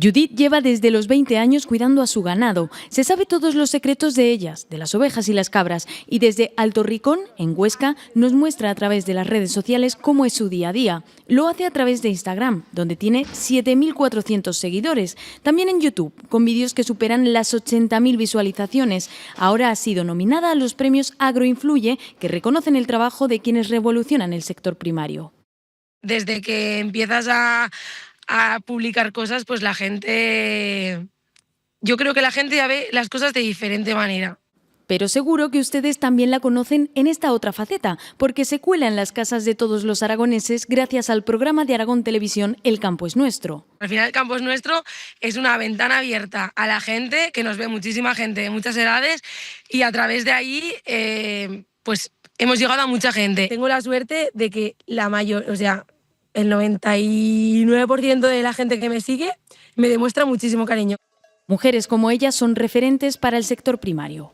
Judith lleva desde los 20 años cuidando a su ganado. Se sabe todos los secretos de ellas, de las ovejas y las cabras, y desde Alto Ricón, en Huesca, nos muestra a través de las redes sociales cómo es su día a día. Lo hace a través de Instagram, donde tiene 7.400 seguidores. También en YouTube, con vídeos que superan las 80.000 visualizaciones. Ahora ha sido nominada a los premios Agroinfluye, que reconocen el trabajo de quienes revolucionan el sector primario. Desde que empiezas a publicar cosas, pues yo creo que la gente ya ve las cosas de diferente manera. Pero seguro que ustedes también la conocen en esta otra faceta, porque se cuela en las casas de todos los aragoneses gracias al programa de Aragón Televisión El Campo es Nuestro. Al final, el Campo es Nuestro es una ventana abierta a la gente, que nos ve muchísima gente de muchas edades, y a través de ahí, pues hemos llegado a mucha gente. Tengo la suerte de que el 99% de la gente que me sigue me demuestra muchísimo cariño. Mujeres como ella son referentes para el sector primario.